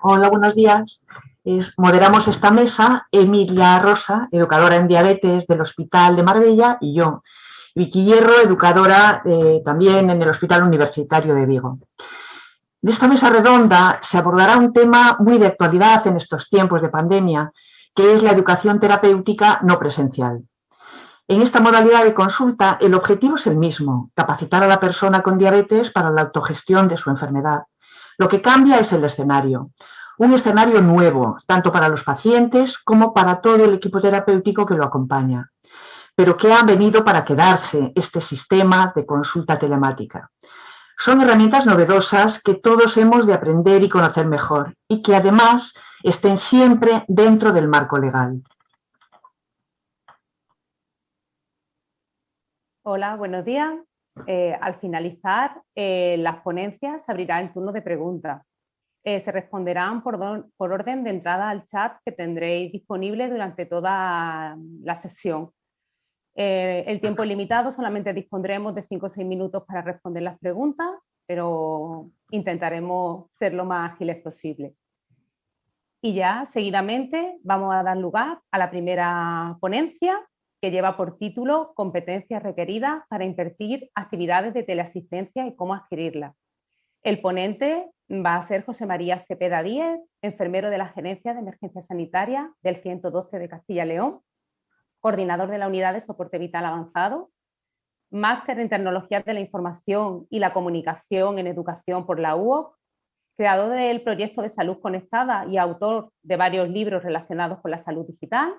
Hola, buenos días. Moderamos esta mesa Emilia Rosa, educadora en diabetes del Hospital de Marbella, y yo, Vicky Hierro, educadora también en el Hospital Universitario de Vigo. En esta mesa redonda se abordará un tema muy de actualidad en estos tiempos de pandemia, que es la educación terapéutica no presencial. En esta modalidad de consulta, el objetivo es el mismo: capacitar a la persona con diabetes para la autogestión de su enfermedad. Lo que cambia es el escenario. Un escenario nuevo, tanto para los pacientes como para todo el equipo terapéutico que lo acompaña, pero que ha venido para quedarse este sistema de consulta telemática. Son herramientas novedosas que todos hemos de aprender y conocer mejor, y que además estén siempre dentro del marco legal. Hola, buenos días. Al finalizar las ponencias se abrirá el turno de preguntas. Se responderán por orden de entrada al chat que tendréis disponible durante toda la sesión. El tiempo es limitado, solamente dispondremos de 5 o 6 minutos para responder las preguntas, pero intentaremos ser lo más ágiles posible. Y ya seguidamente vamos a dar lugar a la primera ponencia, que lleva por título Competencias requeridas para impartir actividades de teleasistencia y cómo adquirirlas. El ponente va a ser José María Cepeda Díez, enfermero de la Gerencia de Emergencia Sanitaria del 112 de Castilla y León, coordinador de la Unidad de Soporte Vital Avanzado, máster en Tecnologías de la Información y la Comunicación en Educación por la UOC, creador del proyecto de Salud Conectada y autor de varios libros relacionados con la salud digital,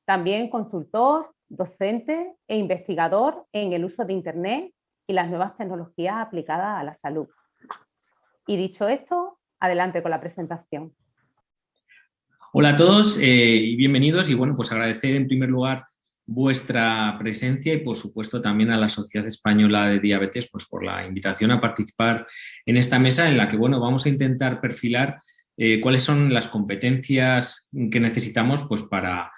también consultor, docente e investigador en el uso de Internet y las nuevas tecnologías aplicadas a la salud. Y dicho esto, adelante con la presentación. Hola a todos y bienvenidos, y bueno, pues agradecer en primer lugar vuestra presencia y por supuesto también a la Sociedad Española de Diabetes pues por la invitación a participar en esta mesa en la que bueno, vamos a intentar perfilar cuáles son las competencias que necesitamos pues para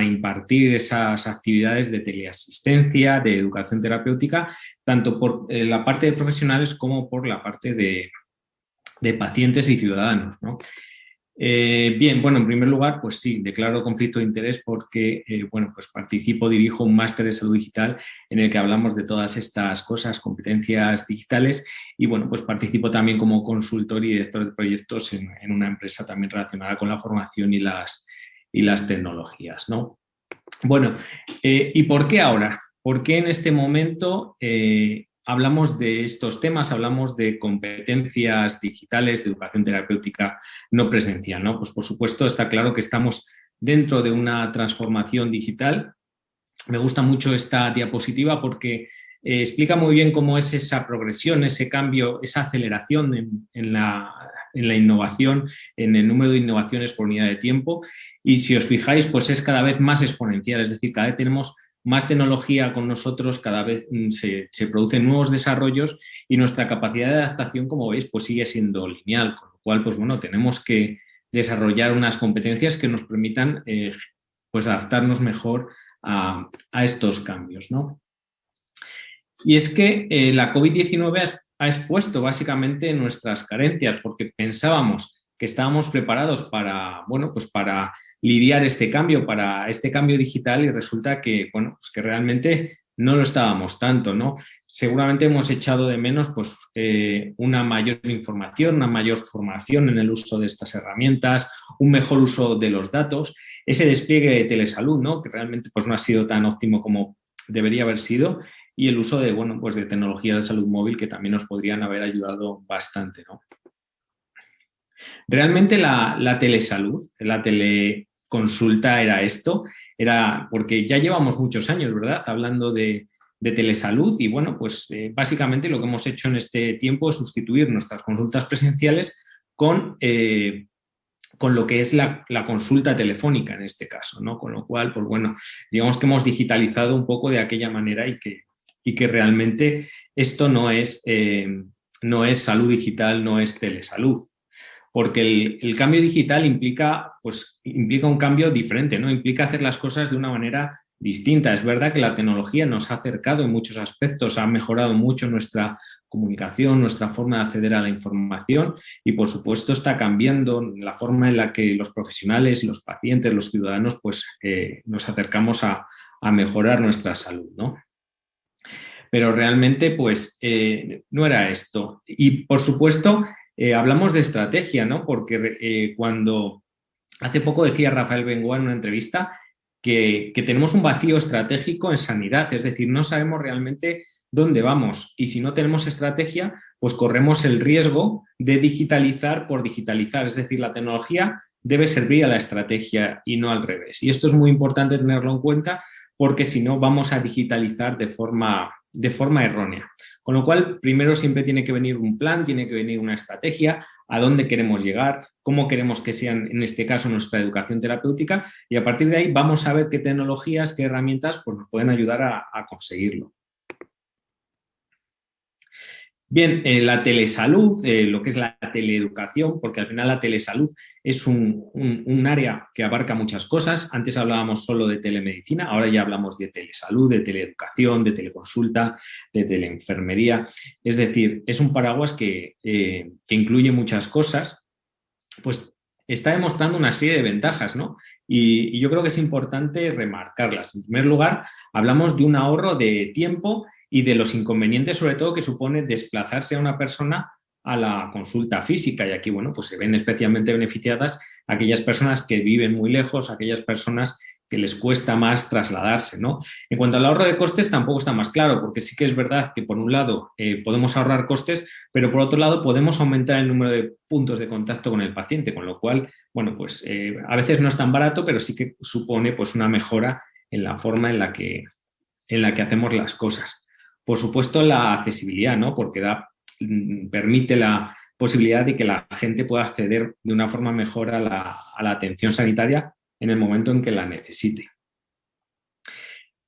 impartir esas actividades de teleasistencia, de educación terapéutica, tanto por la parte de profesionales como por la parte de pacientes y ciudadanos, ¿no? Bien, bueno, en primer lugar, pues sí, declaro conflicto de interés porque, bueno, pues dirijo un máster de salud digital en el que hablamos de todas estas cosas, competencias digitales, y bueno, pues participo también como consultor y director de proyectos en una empresa también relacionada con la formación y las tecnologías, ¿no? Bueno, ¿y por qué ahora? ¿Por qué en este momento hablamos de estos temas, hablamos de competencias digitales, de educación terapéutica no presencial, ¿no? Pues por supuesto está claro que estamos dentro de una transformación digital. Me gusta mucho esta diapositiva porque explica muy bien cómo es esa progresión, ese cambio, esa aceleración en la innovación, en el número de innovaciones por unidad de tiempo, y si os fijáis, pues es cada vez más exponencial, es decir, cada vez tenemos más tecnología con nosotros, cada vez se producen nuevos desarrollos y nuestra capacidad de adaptación, como veis, pues sigue siendo lineal, con lo cual, pues bueno, tenemos que desarrollar unas competencias que nos permitan pues adaptarnos mejor a estos cambios, ¿no? Y es que la COVID-19 ha expuesto básicamente nuestras carencias, porque pensábamos que estábamos preparados para, bueno, pues para lidiar para este cambio digital, y resulta que, bueno, pues que realmente no lo estábamos tanto, ¿no? Seguramente hemos echado de menos pues, una mayor información, una mayor formación en el uso de estas herramientas, un mejor uso de los datos, ese despliegue de telesalud, ¿no? Que realmente pues, no ha sido tan óptimo como debería haber sido, y el uso de, bueno, pues de tecnologías de salud móvil que también nos podrían haber ayudado bastante, ¿no? Realmente la telesalud, la teleconsulta era esto, era porque ya llevamos muchos años, ¿verdad?, hablando de telesalud, y bueno, pues básicamente lo que hemos hecho en este tiempo es sustituir nuestras consultas presenciales con lo que es la consulta telefónica en este caso, ¿no? Con lo cual, pues bueno, digamos que hemos digitalizado un poco de aquella manera y que realmente esto no es salud digital, no es telesalud. Porque el cambio digital implica un cambio diferente, ¿no? Implica hacer las cosas de una manera distinta. Es verdad que la tecnología nos ha acercado en muchos aspectos, ha mejorado mucho nuestra comunicación, nuestra forma de acceder a la información y, por supuesto, está cambiando la forma en la que los profesionales, los pacientes, los ciudadanos, pues nos acercamos a mejorar nuestra salud, ¿no? Pero realmente, pues, no era esto. Y, por supuesto, hablamos de estrategia, ¿no? Porque cuando hace poco decía Rafael Bengoa en una entrevista que tenemos un vacío estratégico en sanidad, es decir, no sabemos realmente dónde vamos y si no tenemos estrategia, pues corremos el riesgo de digitalizar por digitalizar, es decir, la tecnología debe servir a la estrategia y no al revés. Y esto es muy importante tenerlo en cuenta porque si no vamos a digitalizar de forma errónea. Con lo cual, primero siempre tiene que venir un plan, tiene que venir una estrategia, a dónde queremos llegar, cómo queremos que sea, en este caso, nuestra educación terapéutica, y a partir de ahí vamos a ver qué tecnologías, qué herramientas pues, nos pueden ayudar a conseguirlo. Bien, la telesalud, lo que es la teleeducación, porque al final la telesalud es un área que abarca muchas cosas. Antes hablábamos solo de telemedicina, ahora ya hablamos de telesalud, de teleeducación, de teleconsulta, de teleenfermería. Es decir, es un paraguas que incluye muchas cosas, pues está demostrando una serie de ventajas, ¿no? Y yo creo que es importante remarcarlas. En primer lugar, hablamos de un ahorro de tiempo y de los inconvenientes, sobre todo, que supone desplazarse a una persona a la consulta física. Y aquí, bueno, pues se ven especialmente beneficiadas aquellas personas que viven muy lejos, aquellas personas que les cuesta más trasladarse, ¿no? En cuanto al ahorro de costes, tampoco está más claro, porque sí que es verdad que, por un lado, podemos ahorrar costes, pero por otro lado, podemos aumentar el número de puntos de contacto con el paciente, con lo cual, bueno, pues a veces no es tan barato, pero sí que supone pues una mejora en la forma en la que hacemos las cosas. Por supuesto, la accesibilidad, ¿no? Porque permite la posibilidad de que la gente pueda acceder de una forma mejor a la atención sanitaria en el momento en que la necesite.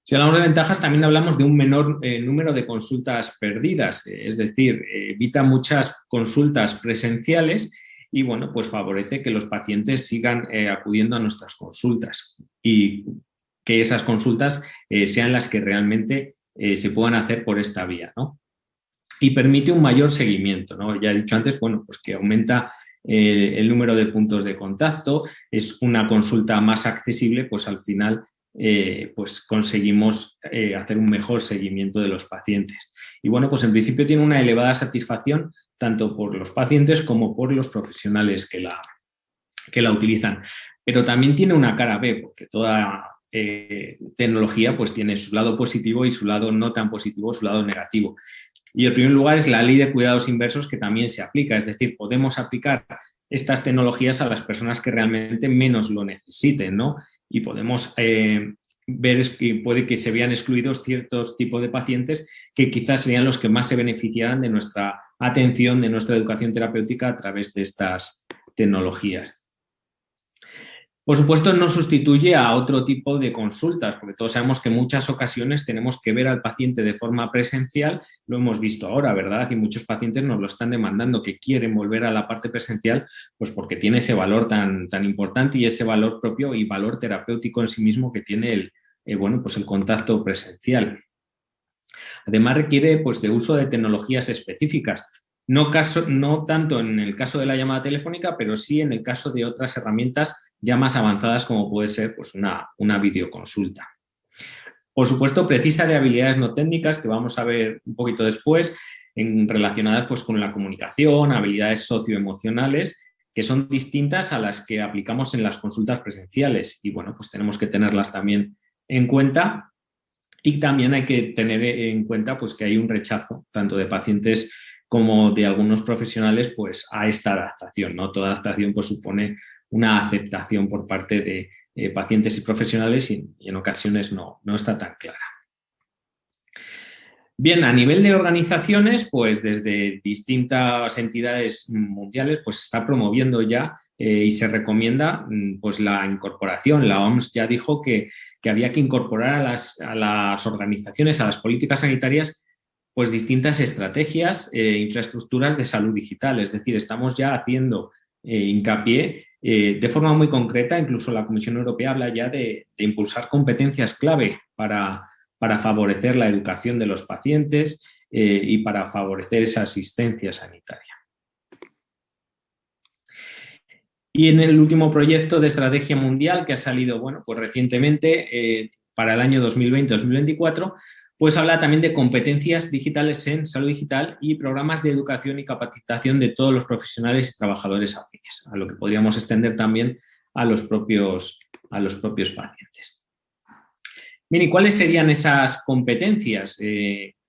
Si hablamos de ventajas, también hablamos de un menor número de consultas perdidas, es decir, evita muchas consultas presenciales y, bueno, pues favorece que los pacientes sigan acudiendo a nuestras consultas y que esas consultas sean las que realmente se puedan hacer por esta vía, ¿no? Y permite un mayor seguimiento, ¿no? Ya he dicho antes, bueno, pues que aumenta el número de puntos de contacto, es una consulta más accesible, pues al final pues conseguimos hacer un mejor seguimiento de los pacientes. Y bueno, pues en principio tiene una elevada satisfacción tanto por los pacientes como por los profesionales que la utilizan. Pero también tiene una cara B, porque toda tecnología pues tiene su lado positivo y su lado no tan positivo, su lado negativo. Y el primer lugar es la ley de cuidados inversos que también se aplica, es decir, podemos aplicar estas tecnologías a las personas que realmente menos lo necesiten, ¿no? Y podemos ver que puede que se vean excluidos ciertos tipos de pacientes que quizás serían los que más se beneficiaran de nuestra atención, de nuestra educación terapéutica a través de estas tecnologías. Por supuesto, no sustituye a otro tipo de consultas, porque todos sabemos que en muchas ocasiones tenemos que ver al paciente de forma presencial, lo hemos visto ahora, ¿verdad? Y muchos pacientes nos lo están demandando, que quieren volver a la parte presencial, pues porque tiene ese valor tan importante y ese valor propio y valor terapéutico en sí mismo que tiene bueno, pues el contacto presencial. Además, requiere pues, de uso de tecnologías específicas. No tanto en el caso de la llamada telefónica, pero sí en el caso de otras herramientas ya más avanzadas como puede ser pues, una videoconsulta. Por supuesto, precisa de habilidades no técnicas que vamos a ver un poquito después, relacionadas pues, con la comunicación, habilidades socioemocionales, que son distintas a las que aplicamos en las consultas presenciales. Y bueno, pues tenemos que tenerlas también en cuenta. Y también hay que tener en cuenta pues, que hay un rechazo tanto de pacientes como de algunos profesionales pues, a esta adaptación, ¿no? Toda adaptación pues, supone una aceptación por parte de pacientes y profesionales y en ocasiones no está tan clara. Bien, a nivel de organizaciones, pues desde distintas entidades mundiales pues está promoviendo ya y se recomienda pues la incorporación. La OMS ya dijo que había que incorporar a las organizaciones, a las políticas sanitarias, pues distintas estrategias e infraestructuras de salud digital. Es decir, estamos ya haciendo hincapié De forma muy concreta, incluso la Comisión Europea habla ya de impulsar competencias clave para favorecer la educación de los pacientes y para favorecer esa asistencia sanitaria. Y en el último proyecto de estrategia mundial que ha salido, bueno, pues recientemente para el año 2020-2024, pues habla también de competencias digitales en salud digital y programas de educación y capacitación de todos los profesionales y trabajadores afines, a lo que podríamos extender también a los propios pacientes. Bien, ¿y cuáles serían esas competencias?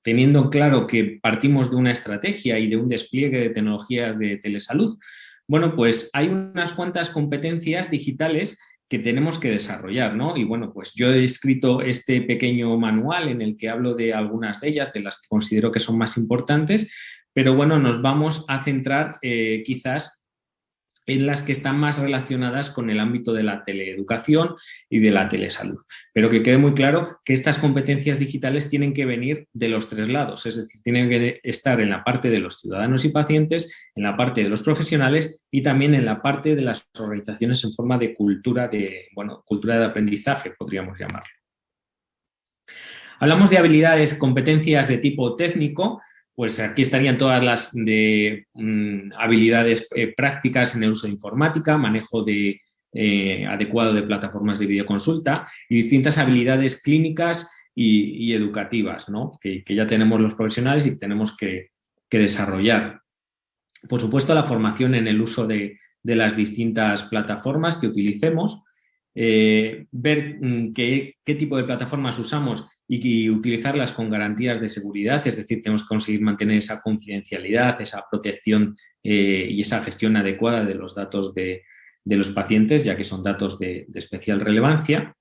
Teniendo claro que partimos de una estrategia y de un despliegue de tecnologías de telesalud, bueno, pues hay unas cuantas competencias digitales que tenemos que desarrollar, ¿no? Y bueno, pues yo he escrito este pequeño manual en el que hablo de algunas de ellas, de las que considero que son más importantes, pero bueno, nos vamos a centrar quizás en las que están más relacionadas con el ámbito de la teleeducación y de la telesalud. Pero que quede muy claro que estas competencias digitales tienen que venir de los tres lados, es decir, tienen que estar en la parte de los ciudadanos y pacientes, en la parte de los profesionales y también en la parte de las organizaciones en forma de cultura de aprendizaje, podríamos llamarlo. Hablamos de habilidades, competencias de tipo técnico. Pues aquí estarían todas las habilidades prácticas en el uso de informática, manejo adecuado de plataformas de videoconsulta y distintas habilidades clínicas y educativas, ¿no? que ya tenemos los profesionales y tenemos que desarrollar. Por supuesto, la formación en el uso de las distintas plataformas que utilicemos, ver qué tipo de plataformas usamos y utilizarlas con garantías de seguridad, es decir, tenemos que conseguir mantener esa confidencialidad, esa protección y esa gestión adecuada de los datos de los pacientes, ya que son datos de especial relevancia.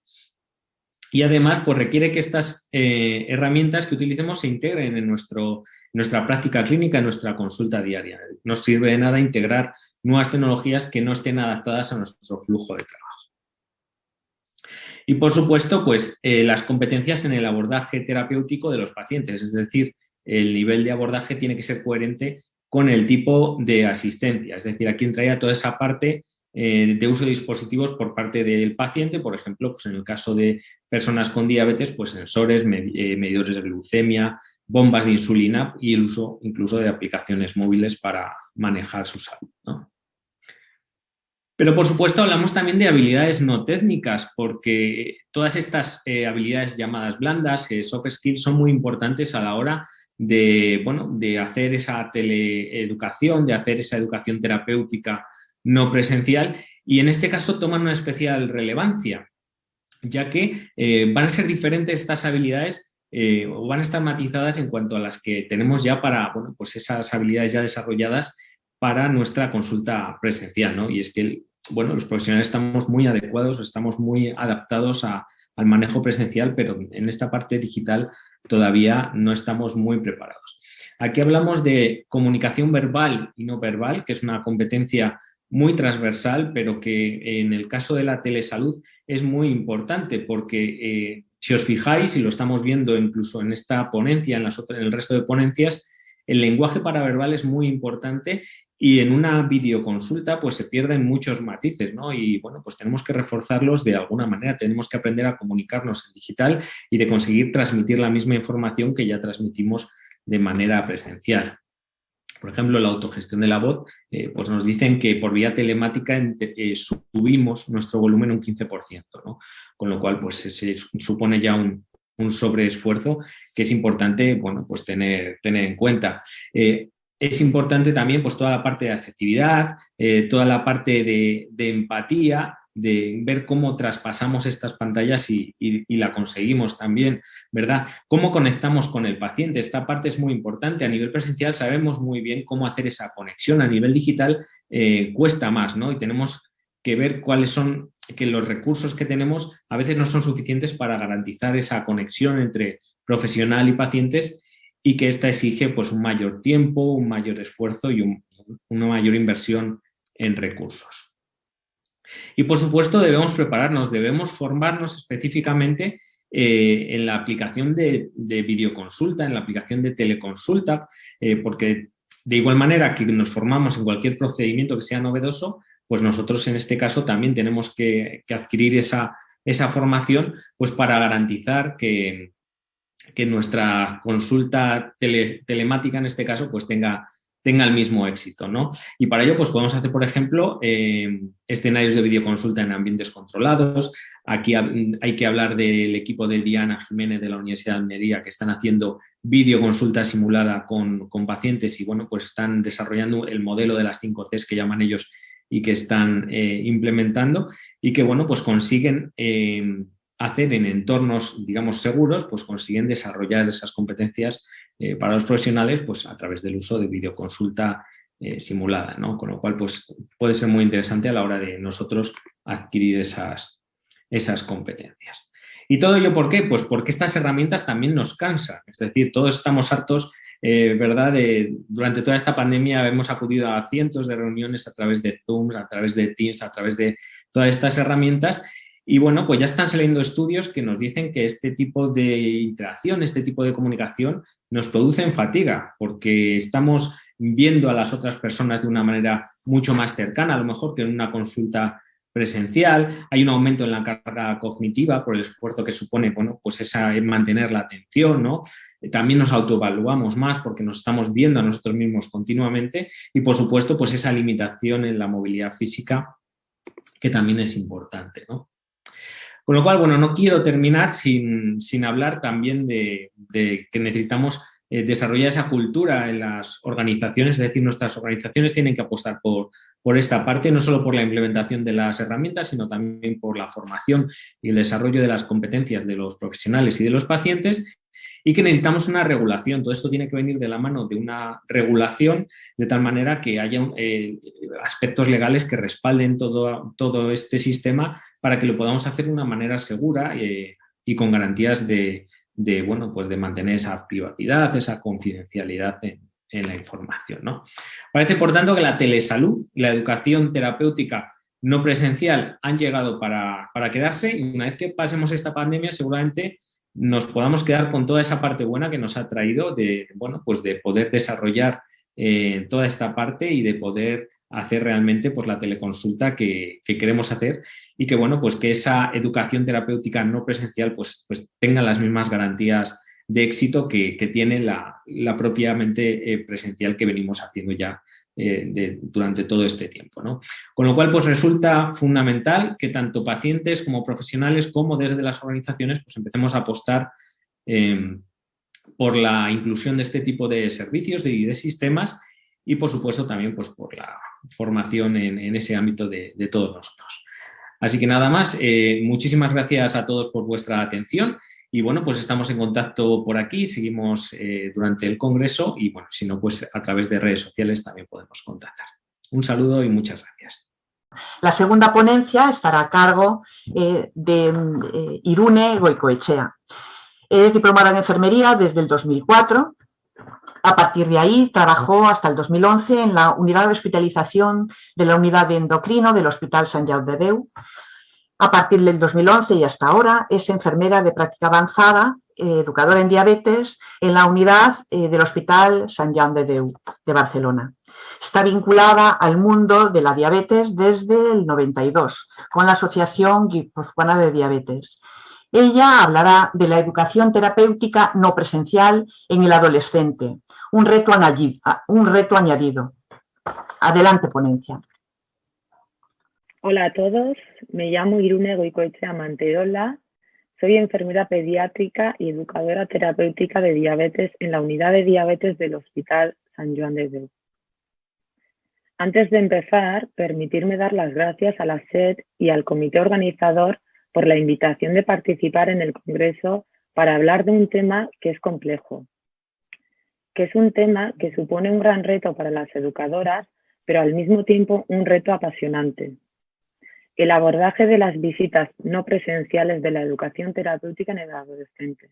Y además, pues requiere que estas herramientas que utilicemos se integren en nuestra práctica clínica, en nuestra consulta diaria. No sirve de nada integrar nuevas tecnologías que no estén adaptadas a nuestro flujo de trabajo. Y, por supuesto, pues las competencias en el abordaje terapéutico de los pacientes, es decir, el nivel de abordaje tiene que ser coherente con el tipo de asistencia, es decir, aquí entraría toda esa parte de uso de dispositivos por parte del paciente, por ejemplo, pues en el caso de personas con diabetes, pues sensores, medidores de glucemia, bombas de insulina y el uso incluso de aplicaciones móviles para manejar su salud, ¿no? Pero, por supuesto, hablamos también de habilidades no técnicas, porque todas estas habilidades llamadas blandas, soft skills, son muy importantes a la hora de hacer esa teleeducación, de hacer esa educación terapéutica no presencial, y en este caso toman una especial relevancia, ya que van a ser diferentes estas habilidades o van a estar matizadas en cuanto a las que tenemos ya para, pues esas habilidades ya desarrolladas para nuestra consulta presencial, ¿no? Y es que, los profesionales estamos muy adecuados, estamos muy adaptados al manejo presencial, pero en esta parte digital todavía no estamos muy preparados. Aquí hablamos de comunicación verbal y no verbal, que es una competencia muy transversal, pero que en el caso de la telesalud es muy importante porque si os fijáis, y lo estamos viendo incluso en esta ponencia, en el resto de ponencias, el lenguaje paraverbal es muy importante y en una videoconsulta pues se pierden muchos matices, ¿no? Y pues tenemos que reforzarlos de alguna manera, tenemos que aprender a comunicarnos en digital y de conseguir transmitir la misma información que ya transmitimos de manera presencial. Por ejemplo, la autogestión de la voz, pues nos dicen que por vía telemática subimos nuestro volumen un 15%, ¿no? Con lo cual pues se supone ya un sobreesfuerzo que es importante pues tener en cuenta. Es importante también pues toda la parte de asertividad, toda la parte de empatía, de ver cómo traspasamos estas pantallas y la conseguimos también, ¿verdad? Cómo conectamos con el paciente. Esta parte es muy importante. A nivel presencial sabemos muy bien cómo hacer esa conexión. A nivel digital cuesta más, ¿no? Y tenemos que ver cuáles son, que los recursos que tenemos a veces no son suficientes para garantizar esa conexión entre profesional y pacientes y que esta exige pues un mayor tiempo, un mayor esfuerzo y una mayor inversión en recursos. Y, por supuesto, debemos prepararnos, debemos formarnos específicamente en la aplicación de videoconsulta, en la aplicación de teleconsulta, porque de igual manera que nos formamos en cualquier procedimiento que sea novedoso, pues nosotros en este caso también tenemos que adquirir esa formación, pues para garantizar que nuestra consulta telemática en este caso pues tenga el mismo éxito, ¿no? Y para ello pues podemos hacer, por ejemplo, escenarios de videoconsulta en ambientes controlados. Aquí hay que hablar del equipo de Diana Jiménez de la Universidad de Almería, que están haciendo videoconsulta simulada con pacientes y, bueno, pues están desarrollando el modelo de las 5 Cs que llaman ellos y que están implementando y que, bueno, pues consiguen hacer en entornos, digamos, seguros, pues consiguen desarrollar esas competencias para los profesionales pues a través del uso de videoconsulta simulada, ¿no? Con lo cual, pues puede ser muy interesante a la hora de nosotros adquirir esas competencias. ¿Y todo ello por qué? Pues porque estas herramientas también nos cansan. Es decir, todos estamos hartos, ¿verdad? Durante toda esta pandemia hemos acudido a cientos de reuniones a través de Zoom, a través de Teams, a través de todas estas herramientas. Y bueno, pues ya están saliendo estudios que nos dicen que este tipo de interacción, este tipo de comunicación nos producen fatiga, porque estamos viendo a las otras personas de una manera mucho más cercana, a lo mejor que en una consulta presencial. Hay un aumento en la carga cognitiva por el esfuerzo que supone, bueno, pues mantener la atención, ¿no? También nos autoevaluamos más porque nos estamos viendo a nosotros mismos continuamente y, por supuesto, pues esa limitación en la movilidad física que también es importante, ¿no? Con lo cual, bueno, no quiero terminar sin hablar también de que necesitamos desarrollar esa cultura en las organizaciones, es decir, nuestras organizaciones tienen que apostar por esta parte, no solo por la implementación de las herramientas, sino también por la formación y el desarrollo de las competencias de los profesionales y de los pacientes, y que necesitamos una regulación. Todo esto tiene que venir de la mano de una regulación de tal manera que haya aspectos legales que respalden todo este sistema para que lo podamos hacer de una manera segura y con garantías de mantener esa privacidad, esa confidencialidad en la información, ¿no? Parece, por tanto, que la telesalud y la educación terapéutica no presencial han llegado para quedarse, y una vez que pasemos esta pandemia seguramente nos podamos quedar con toda esa parte buena que nos ha traído de poder desarrollar toda esta parte y de poder hacer realmente pues la teleconsulta que queremos hacer y que, bueno, pues que esa educación terapéutica no presencial pues tenga las mismas garantías de éxito que tiene la propiamente presencial que venimos haciendo ya durante todo este tiempo, ¿no? Con lo cual, pues resulta fundamental que tanto pacientes como profesionales como desde las organizaciones pues empecemos a apostar por la inclusión de este tipo de servicios y de sistemas y, por supuesto, también pues por la formación en ese ámbito de todos nosotros. Así que nada más, muchísimas gracias a todos por vuestra atención y, bueno, pues estamos en contacto por aquí, seguimos durante el congreso y, bueno, si no, pues a través de redes sociales también podemos contactar. Un saludo y muchas gracias. La segunda ponencia estará a cargo de Irune Goicoechea. Es diplomada en enfermería desde el 2004. A partir de ahí trabajó hasta el 2011 en la unidad de hospitalización de la unidad de endocrino del Hospital Sant Jaume de Déu. A partir del 2011 y hasta ahora es enfermera de práctica avanzada, educadora en diabetes en la unidad del Hospital Sant Jaume de Déu de Barcelona. Está vinculada al mundo de la diabetes desde el 92 con la Asociación Guipuzcoana de Diabetes. Ella hablará de la educación terapéutica no presencial en el adolescente, un reto añadido. Adelante, ponencia. Hola a todos, me llamo Irune Goicoechea Manterola, soy enfermera pediátrica y educadora terapéutica de diabetes en la unidad de diabetes del Hospital Sant Joan de Déu. Antes de empezar, permitirme dar las gracias a la SED y al comité organizador por la invitación de participar en el Congreso para hablar de un tema que es complejo, que es un tema que supone un gran reto para las educadoras, pero al mismo tiempo un reto apasionante. El abordaje de las visitas no presenciales de la educación terapéutica en el adolescente,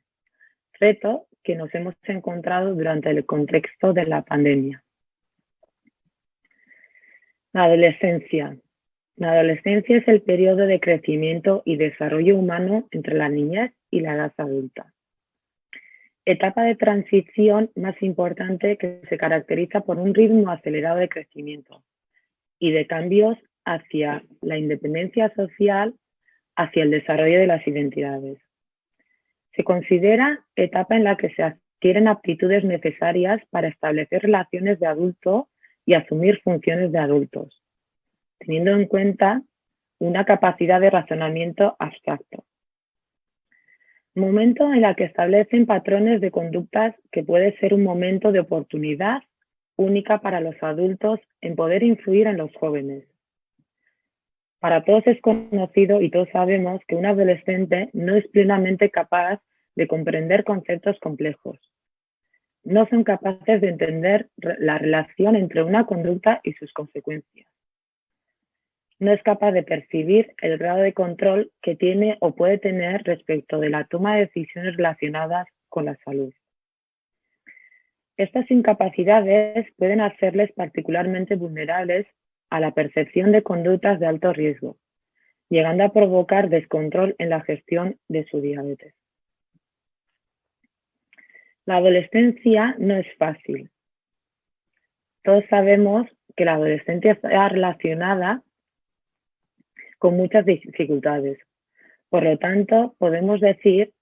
reto que nos hemos encontrado durante el contexto de la pandemia. La adolescencia. La adolescencia es el periodo de crecimiento y desarrollo humano entre la niñez y la edad adulta. Etapa de transición más importante que se caracteriza por un ritmo acelerado de crecimiento y de cambios hacia la independencia social, hacia el desarrollo de las identidades. Se considera etapa en la que se adquieren aptitudes necesarias para establecer relaciones de adulto y asumir funciones de adultos, teniendo en cuenta una capacidad de razonamiento abstracto. Momento en el que establecen patrones de conductas que puede ser un momento de oportunidad única para los adultos en poder influir en los jóvenes. Para todos es conocido y todos sabemos que un adolescente no es plenamente capaz de comprender conceptos complejos. No son capaces de entender la relación entre una conducta y sus consecuencias. No es capaz de percibir el grado de control que tiene o puede tener respecto de la toma de decisiones relacionadas con la salud. Estas incapacidades pueden hacerles particularmente vulnerables a la percepción de conductas de alto riesgo, llegando a provocar descontrol en la gestión de su diabetes. La adolescencia no es fácil. Todos sabemos que la adolescencia está relacionada con muchas dificultades. Por lo tanto, podemos decir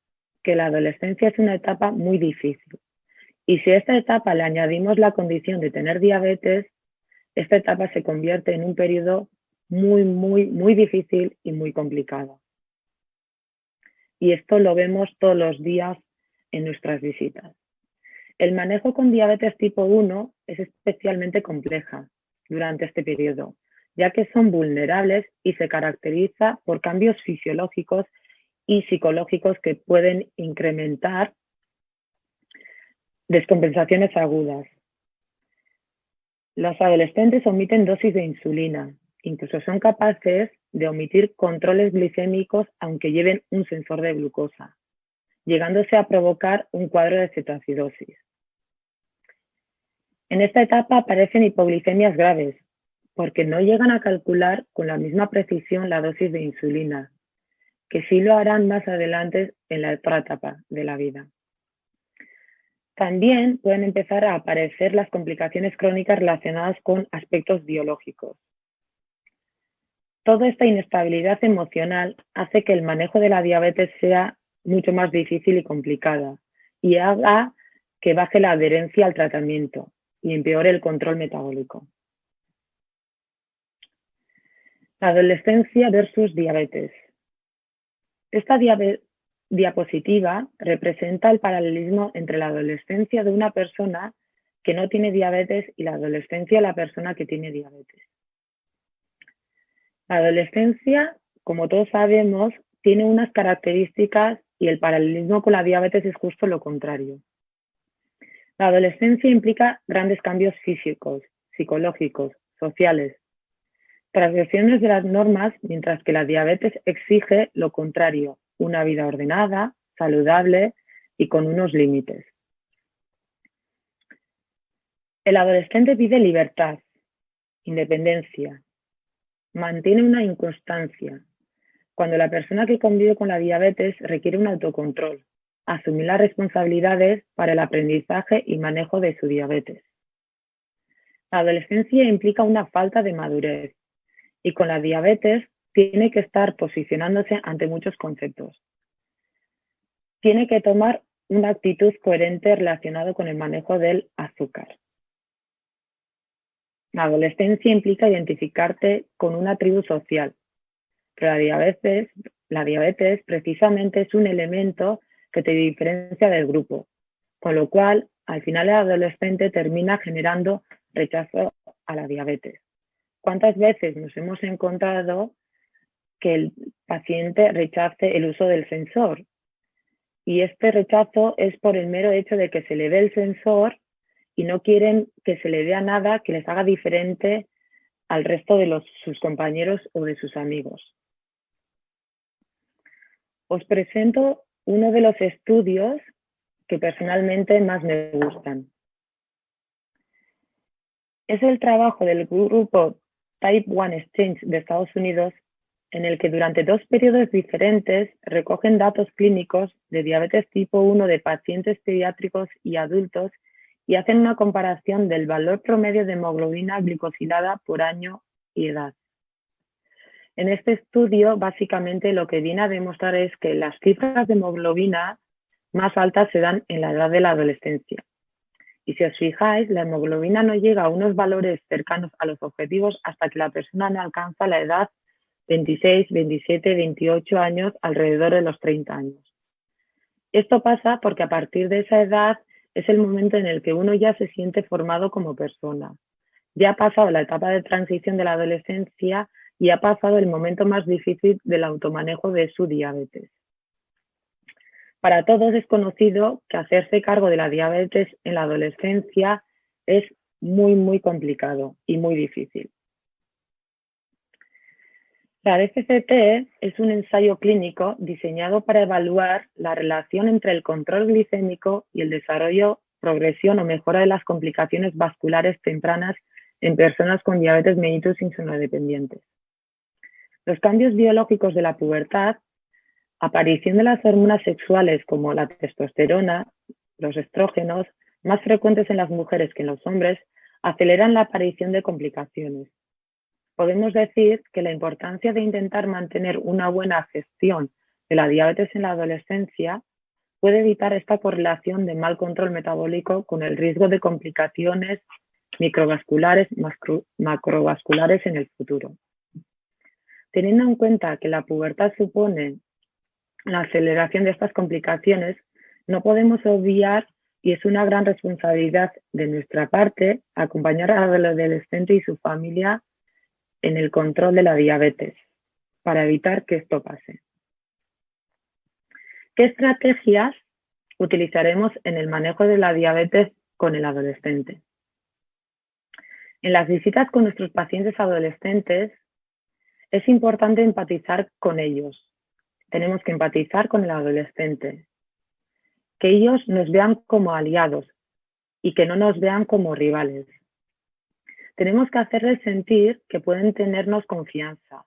que la adolescencia es una etapa muy difícil. Y si a esta etapa le añadimos la condición de tener diabetes, esta etapa se convierte en un periodo muy difícil y muy complicado. Y esto lo vemos todos los días en nuestras visitas. El manejo con diabetes tipo 1 es especialmente compleja durante este periodo, ya que son vulnerables y se caracteriza por cambios fisiológicos y psicológicos que pueden incrementar descompensaciones agudas. Los adolescentes omiten dosis de insulina, incluso son capaces de omitir controles glicémicos aunque lleven un sensor de glucosa, llegándose a provocar un cuadro de cetoacidosis. En esta etapa aparecen hipoglicemias graves, porque no llegan a calcular con la misma precisión la dosis de insulina, que sí lo harán más adelante en la otra etapa de la vida. También pueden empezar a aparecer las complicaciones crónicas relacionadas con aspectos biológicos. Toda esta inestabilidad emocional hace que el manejo de la diabetes sea mucho más difícil y complicada y haga que baje la adherencia al tratamiento y empeore el control metabólico. La adolescencia versus diabetes. Esta diapositiva representa el paralelismo entre la adolescencia de una persona que no tiene diabetes y la adolescencia de la persona que tiene diabetes. La adolescencia, como todos sabemos, tiene unas características y el paralelismo con la diabetes es justo lo contrario. La adolescencia implica grandes cambios físicos, psicológicos, sociales, transgresiones de las normas, mientras que la diabetes exige lo contrario, una vida ordenada, saludable y con unos límites. El adolescente pide libertad, independencia, mantiene una inconstancia. Cuando la persona que convive con la diabetes requiere un autocontrol, asumir las responsabilidades para el aprendizaje y manejo de su diabetes. La adolescencia implica una falta de madurez y con la diabetes tiene que estar posicionándose ante muchos conceptos. Tiene que tomar una actitud coherente relacionada con el manejo del azúcar. La adolescencia implica identificarte con una tribu social, pero la diabetes precisamente es un elemento que te diferencia del grupo, con lo cual al final el adolescente termina generando rechazo a la diabetes. ¿Cuántas veces nos hemos encontrado que el paciente rechace el uso del sensor? Y este rechazo es por el mero hecho de que se le ve el sensor y no quieren que se le vea nada que les haga diferente al resto de sus compañeros o de sus amigos. Os presento uno de los estudios que personalmente más me gustan. Es el trabajo del grupo Type 1 Exchange de Estados Unidos, en el que durante 2 periodos diferentes recogen datos clínicos de diabetes tipo 1 de pacientes pediátricos y adultos y hacen una comparación del valor promedio de hemoglobina glicosilada por año y edad. En este estudio, básicamente, lo que viene a demostrar es que las cifras de hemoglobina más altas se dan en la edad de la adolescencia. Y si os fijáis, la hemoglobina no llega a unos valores cercanos a los objetivos hasta que la persona no alcanza la edad 26, 27, 28 años, alrededor de los 30 años. Esto pasa porque a partir de esa edad es el momento en el que uno ya se siente formado como persona. Ya ha pasado la etapa de transición de la adolescencia y ha pasado el momento más difícil del automanejo de su diabetes. Para todos es conocido que hacerse cargo de la diabetes en la adolescencia es muy complicado y muy difícil. La DGCT es un ensayo clínico diseñado para evaluar la relación entre el control glicémico y el desarrollo, progresión o mejora de las complicaciones vasculares tempranas en personas con diabetes mellitus insulinodependientes. Los cambios biológicos de la pubertad, aparición de las hormonas sexuales como la testosterona, los estrógenos, más frecuentes en las mujeres que en los hombres, aceleran la aparición de complicaciones. Podemos decir que la importancia de intentar mantener una buena gestión de la diabetes en la adolescencia puede evitar esta correlación de mal control metabólico con el riesgo de complicaciones microvasculares, macrovasculares en el futuro. Teniendo en cuenta que la pubertad supone la aceleración de estas complicaciones, no podemos obviar, y es una gran responsabilidad de nuestra parte, acompañar al adolescente y su familia en el control de la diabetes, para evitar que esto pase. ¿Qué estrategias utilizaremos en el manejo de la diabetes con el adolescente? En las visitas con nuestros pacientes adolescentes, es importante empatizar con ellos. Tenemos que empatizar con el adolescente, que ellos nos vean como aliados y que no nos vean como rivales. Tenemos que hacerles sentir que pueden tenernos confianza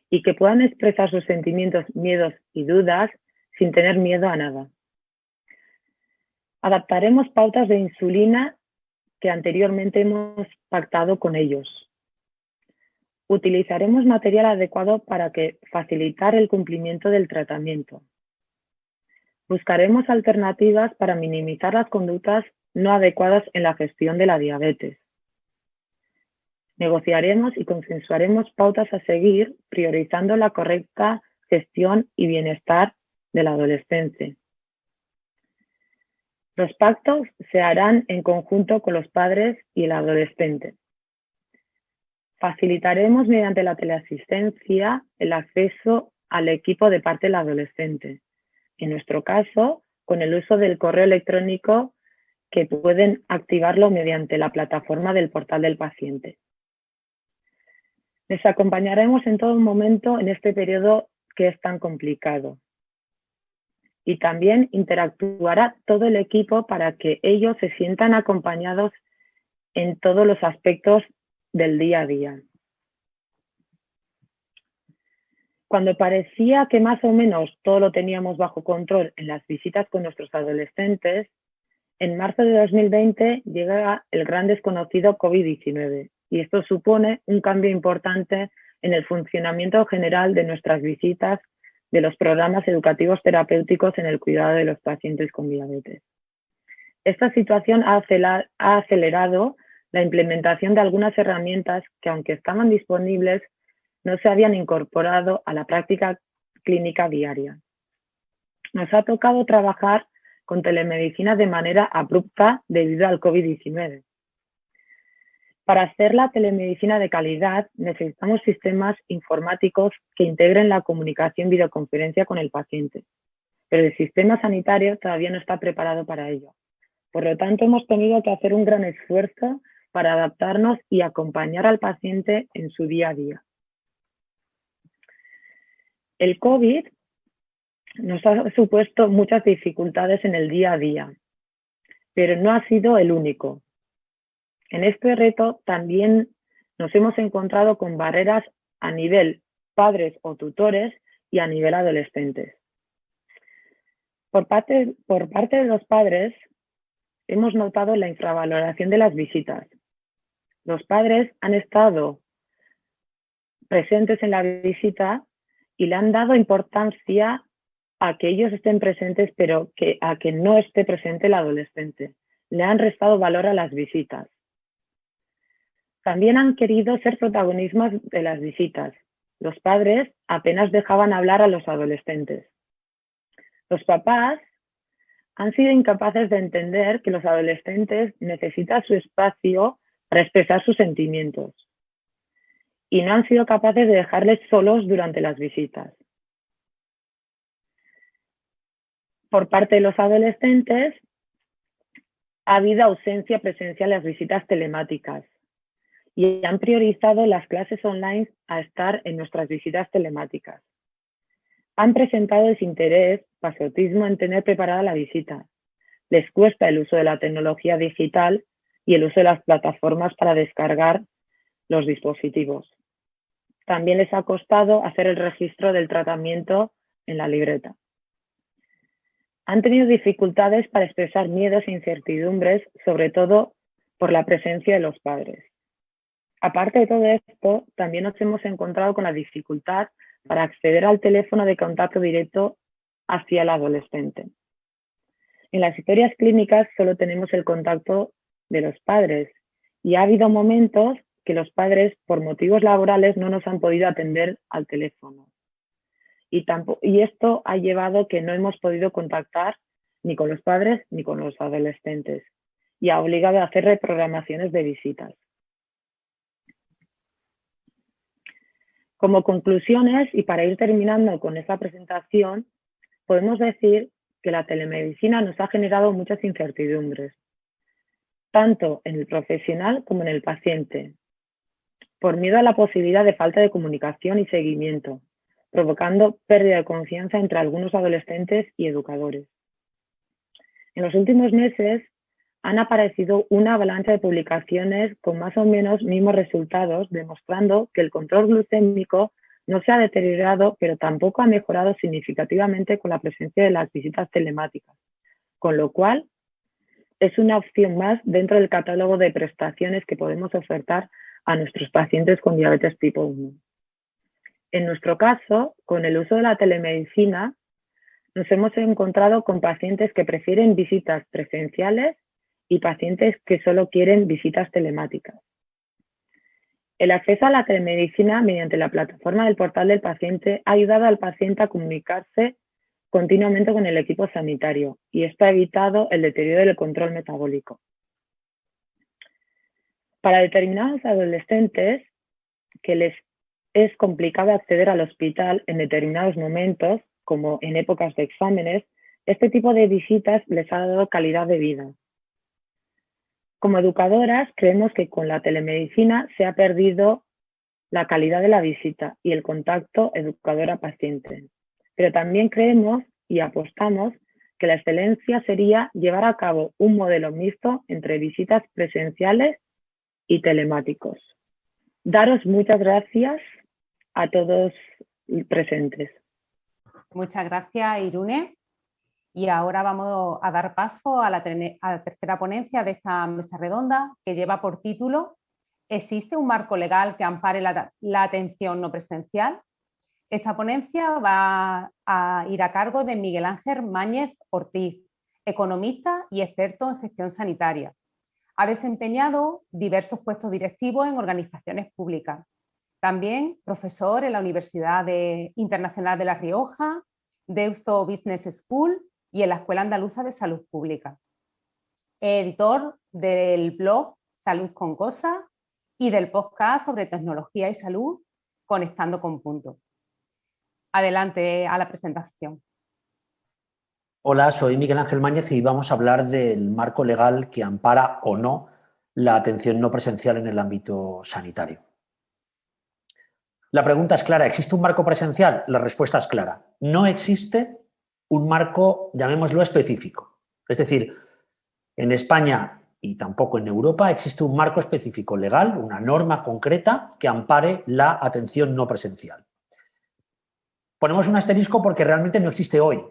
y que puedan expresar sus sentimientos, miedos y dudas sin tener miedo a nada. Adaptaremos pautas de insulina que anteriormente hemos pactado con ellos. Utilizaremos material adecuado para facilitar el cumplimiento del tratamiento. Buscaremos alternativas para minimizar las conductas no adecuadas en la gestión de la diabetes. Negociaremos y consensuaremos pautas a seguir, priorizando la correcta gestión y bienestar del adolescente. Los pactos se harán en conjunto con los padres y el adolescente. Facilitaremos mediante la teleasistencia el acceso al equipo de parte del adolescente. En nuestro caso, con el uso del correo electrónico, que pueden activarlo mediante la plataforma del portal del paciente. Les acompañaremos en todo momento en este periodo que es tan complicado. Y también interactuará todo el equipo para que ellos se sientan acompañados en todos los aspectos del día a día. Cuando parecía que más o menos todo lo teníamos bajo control en las visitas con nuestros adolescentes, en marzo de 2020 llega el gran desconocido COVID-19 y esto supone un cambio importante en el funcionamiento general de nuestras visitas de los programas educativos terapéuticos en el cuidado de los pacientes con diabetes. Esta situación ha acelerado la implementación de algunas herramientas que, aunque estaban disponibles, no se habían incorporado a la práctica clínica diaria. Nos ha tocado trabajar con telemedicina de manera abrupta debido al COVID-19. Para hacer la telemedicina de calidad necesitamos sistemas informáticos que integren la comunicación videoconferencia con el paciente, pero el sistema sanitario todavía no está preparado para ello. Por lo tanto, hemos tenido que hacer un gran esfuerzo para adaptarnos y acompañar al paciente en su día a día. El COVID nos ha supuesto muchas dificultades en el día a día, pero no ha sido el único. En este reto también nos hemos encontrado con barreras a nivel padres o tutores y a nivel adolescentes. Por parte de los padres, hemos notado la infravaloración de las visitas. Los padres han estado presentes en la visita y le han dado importancia a que ellos estén presentes, pero a que no esté presente el adolescente. Le han restado valor a las visitas. También han querido ser protagonistas de las visitas. Los padres apenas dejaban hablar a los adolescentes. Los papás han sido incapaces de entender que los adolescentes necesitan su espacio para expresar sus sentimientos y no han sido capaces de dejarles solos durante las visitas. Por parte de los adolescentes, ha habido ausencia presencial en las visitas telemáticas y han priorizado las clases online a estar en nuestras visitas telemáticas. Han presentado desinterés, pasotismo en tener preparada la visita. Les cuesta el uso de la tecnología digital y el uso de las plataformas para descargar los dispositivos. También les ha costado hacer el registro del tratamiento en la libreta. Han tenido dificultades para expresar miedos e incertidumbres, sobre todo por la presencia de los padres. Aparte de todo esto, también nos hemos encontrado con la dificultad para acceder al teléfono de contacto directo hacia el adolescente. En las historias clínicas solo tenemos el contacto de los padres y ha habido momentos que los padres, por motivos laborales, no nos han podido atender al teléfono. Y esto ha llevado que no hemos podido contactar ni con los padres ni con los adolescentes y ha obligado a hacer reprogramaciones de visitas. Como conclusiones, y para ir terminando con esta presentación, podemos decir que la telemedicina nos ha generado muchas incertidumbres, tanto en el profesional como en el paciente, por miedo a la posibilidad de falta de comunicación y seguimiento, provocando pérdida de confianza entre algunos adolescentes y educadores. En los últimos meses han aparecido una avalancha de publicaciones con más o menos mismos resultados, demostrando que el control glucémico no se ha deteriorado, pero tampoco ha mejorado significativamente con la presencia de las visitas telemáticas, con lo cual es una opción más dentro del catálogo de prestaciones que podemos ofertar a nuestros pacientes con diabetes tipo 1. En nuestro caso, con el uso de la telemedicina, nos hemos encontrado con pacientes que prefieren visitas presenciales y pacientes que solo quieren visitas telemáticas. El acceso a la telemedicina mediante la plataforma del portal del paciente ha ayudado al paciente a comunicarse continuamente con el equipo sanitario y esto ha evitado el deterioro del control metabólico. Para determinados adolescentes que les es complicado acceder al hospital en determinados momentos, como en épocas de exámenes, este tipo de visitas les ha dado calidad de vida. Como educadoras, creemos que con la telemedicina se ha perdido la calidad de la visita y el contacto educadora-paciente. Pero también creemos y apostamos que la excelencia sería llevar a cabo un modelo mixto entre visitas presenciales y telemáticos. Daros muchas gracias a todos presentes. Muchas gracias, Irune. Y ahora vamos a dar paso a la tercera ponencia de esta mesa redonda, que lleva por título ¿Existe un marco legal que ampare la atención no presencial? Esta ponencia va a ir a cargo de Miguel Ángel Máñez Ortiz, economista y experto en gestión sanitaria. Ha desempeñado diversos puestos directivos en organizaciones públicas. También profesor en la Universidad Internacional de La Rioja, Deusto Business School y en la Escuela Andaluza de Salud Pública. Editor del blog Salud con Cosas y del podcast sobre tecnología y salud Conectando con Punto. Adelante a la presentación. Hola, soy Miguel Ángel Máñez y vamos a hablar del marco legal que ampara o no la atención no presencial en el ámbito sanitario. La pregunta es clara, ¿existe un marco presencial? La respuesta es clara. No existe un marco, llamémoslo, específico. Es decir, en España y tampoco en Europa existe un marco específico legal, una norma concreta que ampare la atención no presencial. Ponemos un asterisco porque realmente no existe hoy.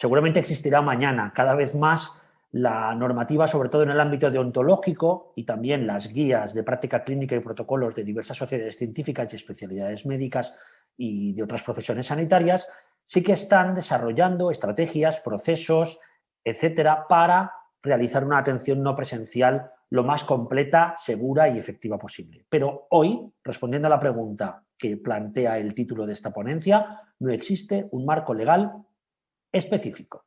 Seguramente existirá mañana. Cada vez más La normativa, sobre todo en el ámbito deontológico, y también las guías de práctica clínica y protocolos de diversas sociedades científicas y especialidades médicas y de otras profesiones sanitarias, sí que están desarrollando estrategias, procesos, etcétera, para realizar una atención no presencial lo más completa, segura y efectiva posible. Pero hoy, respondiendo a la pregunta que plantea el título de esta ponencia, no existe un marco legal específico.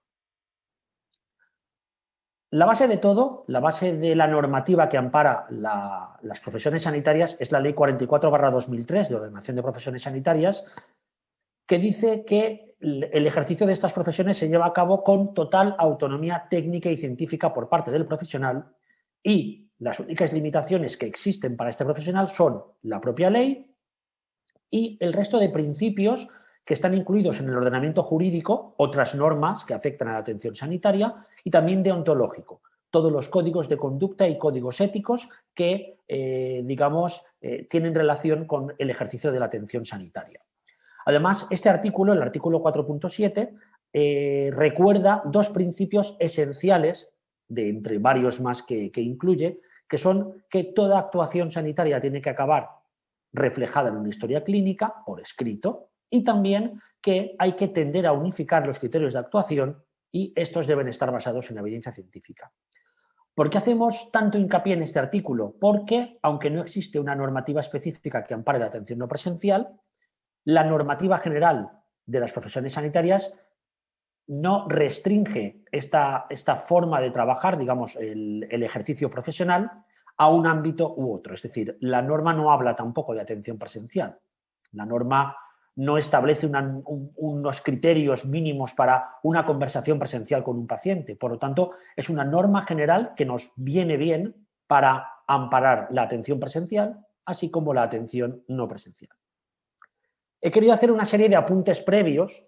La base de todo, la base de la normativa que ampara las profesiones sanitarias es la Ley 44/2003 de Ordenación de Profesiones Sanitarias, que dice que el ejercicio de estas profesiones se lleva a cabo con total autonomía técnica y científica por parte del profesional, y las únicas limitaciones que existen para este profesional son la propia ley y el resto de principios que están incluidos en el ordenamiento jurídico, otras normas que afectan a la atención sanitaria, y también deontológico, todos los códigos de conducta y códigos éticos que, tienen relación con el ejercicio de la atención sanitaria. Además, este artículo, el artículo 4.7, recuerda dos principios esenciales, de entre varios más que incluye, que son que toda actuación sanitaria tiene que acabar reflejada en una historia clínica, por escrito, y también que hay que tender a unificar los criterios de actuación y estos deben estar basados en la evidencia científica. ¿Por qué hacemos tanto hincapié en este artículo? Porque, aunque no existe una normativa específica que ampare la atención no presencial, la normativa general de las profesiones sanitarias no restringe esta forma de trabajar, digamos, el ejercicio profesional, a un ámbito u otro. Es decir, la norma no habla tampoco de atención presencial. La norma no establece unos criterios mínimos para una conversación presencial con un paciente. Por lo tanto, es una norma general que nos viene bien para amparar la atención presencial, así como la atención no presencial. He querido hacer una serie de apuntes previos,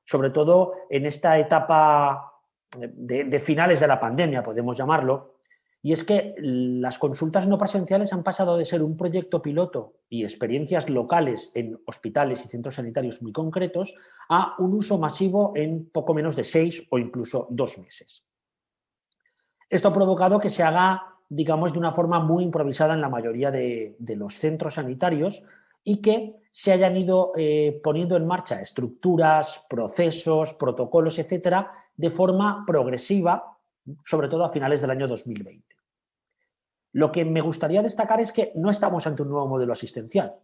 sobre todo en esta etapa de finales de la pandemia, podemos llamarlo, y es que las consultas no presenciales han pasado de ser un proyecto piloto y experiencias locales en hospitales y centros sanitarios muy concretos a un uso masivo en poco menos de 6 o incluso 2 meses. Esto ha provocado que se haga, digamos, de una forma muy improvisada en la mayoría de los centros sanitarios y que se hayan ido poniendo en marcha estructuras, procesos, protocolos, etcétera, de forma progresiva, sobre todo a finales del año 2020. Lo que me gustaría destacar es que no estamos ante un nuevo modelo asistencial.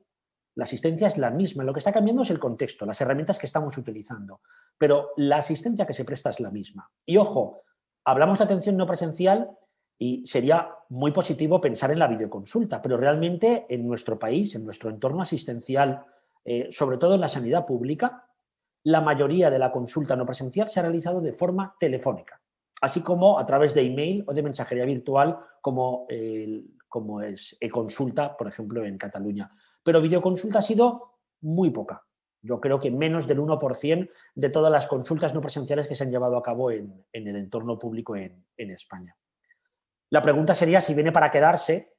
La asistencia es la misma, lo que está cambiando es el contexto, las herramientas que estamos utilizando, pero la asistencia que se presta es la misma. Y ojo, hablamos de atención no presencial y sería muy positivo pensar en la videoconsulta, pero realmente en nuestro país, en nuestro entorno asistencial, sobre todo en la sanidad pública, la mayoría de la consulta no presencial se ha realizado de forma telefónica, así como a través de email o de mensajería virtual, como es e-consulta, por ejemplo, en Cataluña. Pero videoconsulta ha sido muy poca. Yo creo que menos del 1% de todas las consultas no presenciales que se han llevado a cabo en el entorno público en España. La pregunta sería si viene para quedarse.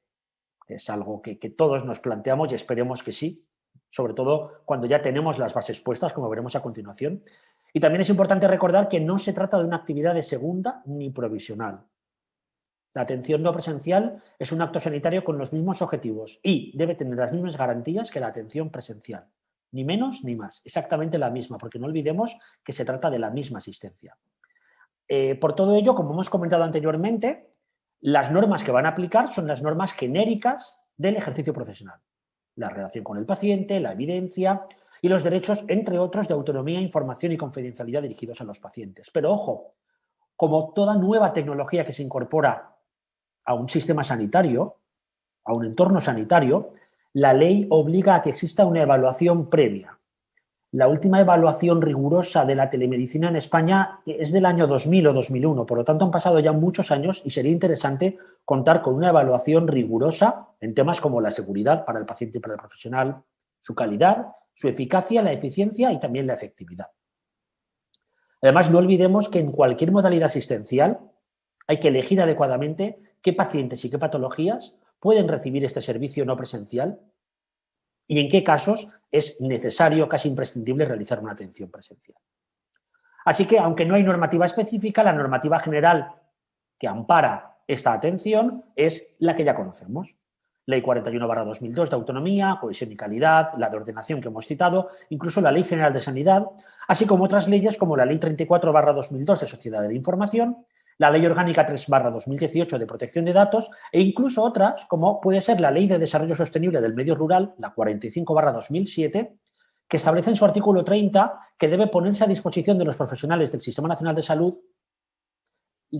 Es algo que todos nos planteamos y esperemos que sí, sobre todo cuando ya tenemos las bases puestas, como veremos a continuación. Y también es importante recordar que no se trata de una actividad de segunda ni provisional. La atención no presencial es un acto sanitario con los mismos objetivos y debe tener las mismas garantías que la atención presencial. Ni menos ni más, exactamente la misma, porque no olvidemos que se trata de la misma asistencia. Por todo ello, como hemos comentado anteriormente, las normas que van a aplicar son las normas genéricas del ejercicio profesional. La relación con el paciente, la evidencia y los derechos, entre otros, de autonomía, información y confidencialidad dirigidos a los pacientes. Pero ojo, como toda nueva tecnología que se incorpora a un sistema sanitario, a un entorno sanitario, la ley obliga a que exista una evaluación previa. La última evaluación rigurosa de la telemedicina en España es del año 2000 o 2001, por lo tanto han pasado ya muchos años y sería interesante contar con una evaluación rigurosa en temas como la seguridad para el paciente y para el profesional, su calidad, su eficacia, la eficiencia y también la efectividad. Además, no olvidemos que en cualquier modalidad asistencial hay que elegir adecuadamente qué pacientes y qué patologías pueden recibir este servicio no presencial y en qué casos es necesario, casi imprescindible, realizar una atención presencial. Así que, aunque no hay normativa específica, la normativa general que ampara esta atención es la que ya conocemos. Ley 41/2002 de autonomía, cohesión y calidad, la de ordenación que hemos citado, incluso la Ley General de Sanidad, así como otras leyes como la Ley 34/2002 de Sociedad de la Información, la Ley Orgánica 3/2018 de Protección de Datos e incluso otras como puede ser la Ley de Desarrollo Sostenible del Medio Rural, la 45/2007, que establece en su artículo 30 que debe ponerse a disposición de los profesionales del Sistema Nacional de Salud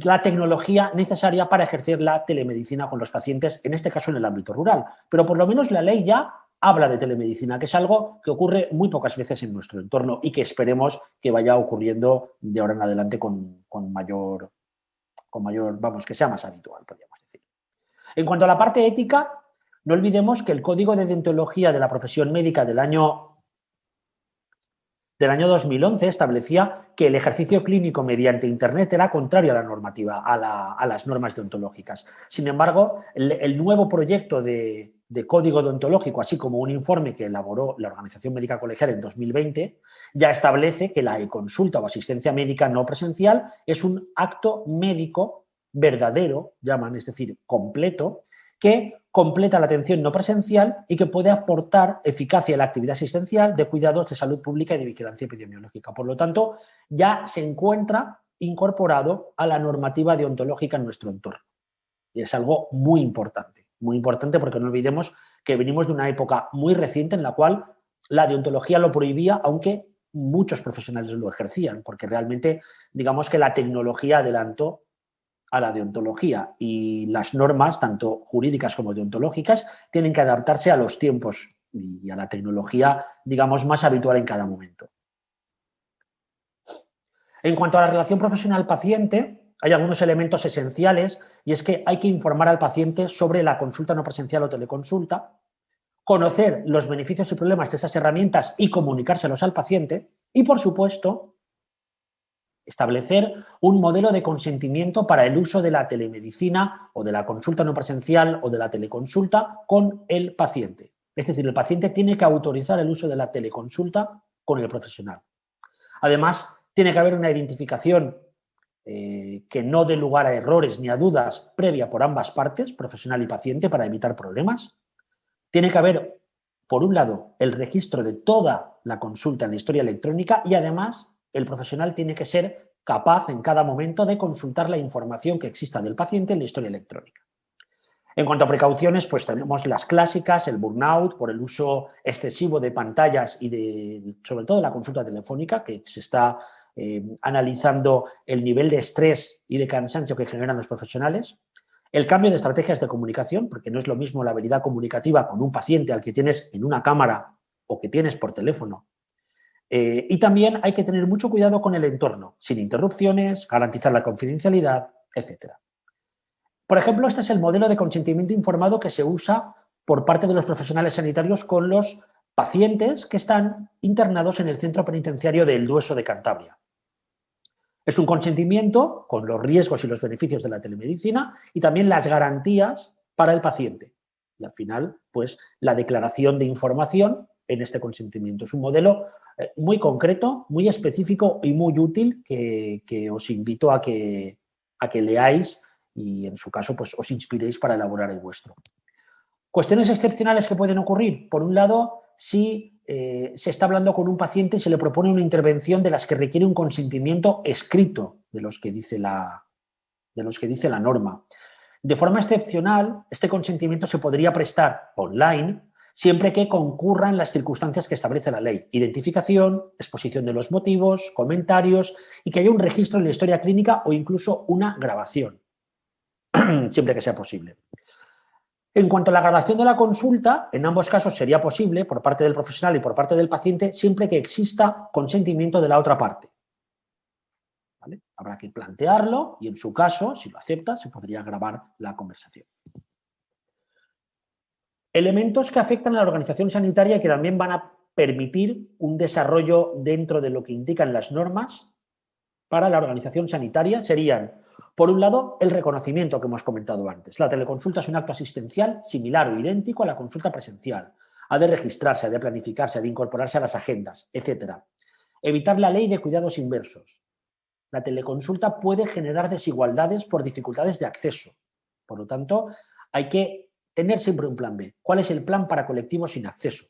la tecnología necesaria para ejercer la telemedicina con los pacientes, en este caso en el ámbito rural. Pero por lo menos la ley ya habla de telemedicina, que es algo que ocurre muy pocas veces en nuestro entorno y que esperemos que vaya ocurriendo de ahora en adelante con mayor, vamos, que sea más habitual, podríamos decir. En cuanto a la parte ética, no olvidemos que el Código de Deontología de la Profesión Médica del año 2011 establecía que el ejercicio clínico mediante Internet era contrario a la normativa, a las normas deontológicas. Sin embargo, el nuevo proyecto de código deontológico, así como un informe que elaboró la Organización Médica Colegial en 2020, ya establece que la e-consulta o asistencia médica no presencial es un acto médico verdadero, llaman, es decir, completo, que completa la atención no presencial y que puede aportar eficacia a la actividad asistencial de cuidados de salud pública y de vigilancia epidemiológica. Por lo tanto, ya se encuentra incorporado a la normativa deontológica en nuestro entorno. Y es algo muy importante porque no olvidemos que venimos de una época muy reciente en la cual la deontología lo prohibía, aunque muchos profesionales lo ejercían, porque realmente digamos que la tecnología adelantó a la deontología y las normas, tanto jurídicas como deontológicas, tienen que adaptarse a los tiempos y a la tecnología, digamos, más habitual en cada momento. En cuanto a la relación profesional-paciente, hay algunos elementos esenciales y es que hay que informar al paciente sobre la consulta no presencial o teleconsulta, conocer los beneficios y problemas de esas herramientas y comunicárselos al paciente y, por supuesto, establecer un modelo de consentimiento para el uso de la telemedicina o de la consulta no presencial o de la teleconsulta con el paciente. Es decir, el paciente tiene que autorizar el uso de la teleconsulta con el profesional. Además, tiene que haber una identificación que no dé lugar a errores ni a dudas previa por ambas partes, profesional y paciente, para evitar problemas. Tiene que haber, por un lado, el registro de toda la consulta en la historia electrónica y además el profesional tiene que ser capaz en cada momento de consultar la información que exista del paciente en la historia electrónica. En cuanto a precauciones, pues tenemos las clásicas, el burnout por el uso excesivo de pantallas y sobre todo la consulta telefónica, que se está analizando el nivel de estrés y de cansancio que generan los profesionales. El cambio de estrategias de comunicación, porque no es lo mismo la habilidad comunicativa con un paciente al que tienes en una cámara o que tienes por teléfono. Y también hay que tener mucho cuidado con el entorno, sin interrupciones, garantizar la confidencialidad, etc. Por ejemplo, este es el modelo de consentimiento informado que se usa por parte de los profesionales sanitarios con los pacientes que están internados en el centro penitenciario de El Dueso de Cantabria. Es un consentimiento con los riesgos y los beneficios de la telemedicina y también las garantías para el paciente. Y al final, pues, la declaración de información en este consentimiento. Es un modelo muy concreto, muy específico y muy útil que os invito a que leáis y, en su caso, pues os inspiréis para elaborar el vuestro. Cuestiones excepcionales que pueden ocurrir. Por un lado, si se está hablando con un paciente y se le propone una intervención de las que requiere un consentimiento escrito de los que dice la norma. De forma excepcional, este consentimiento se podría prestar online siempre que concurran las circunstancias que establece la ley. Identificación, exposición de los motivos, comentarios y que haya un registro en la historia clínica o incluso una grabación, siempre que sea posible. En cuanto a la grabación de la consulta, en ambos casos sería posible por parte del profesional y por parte del paciente siempre que exista consentimiento de la otra parte. ¿Vale? Habrá que plantearlo y en su caso, si lo acepta, se podría grabar la conversación. Elementos que afectan a la organización sanitaria y que también van a permitir un desarrollo dentro de lo que indican las normas para la organización sanitaria serían, por un lado, el reconocimiento que hemos comentado antes. La teleconsulta es un acto asistencial similar o idéntico a la consulta presencial. Ha de registrarse, ha de planificarse, ha de incorporarse a las agendas, etc. Evitar la ley de cuidados inversos. La teleconsulta puede generar desigualdades por dificultades de acceso. Por lo tanto, hay que tener siempre un plan B. ¿Cuál es el plan para colectivos sin acceso?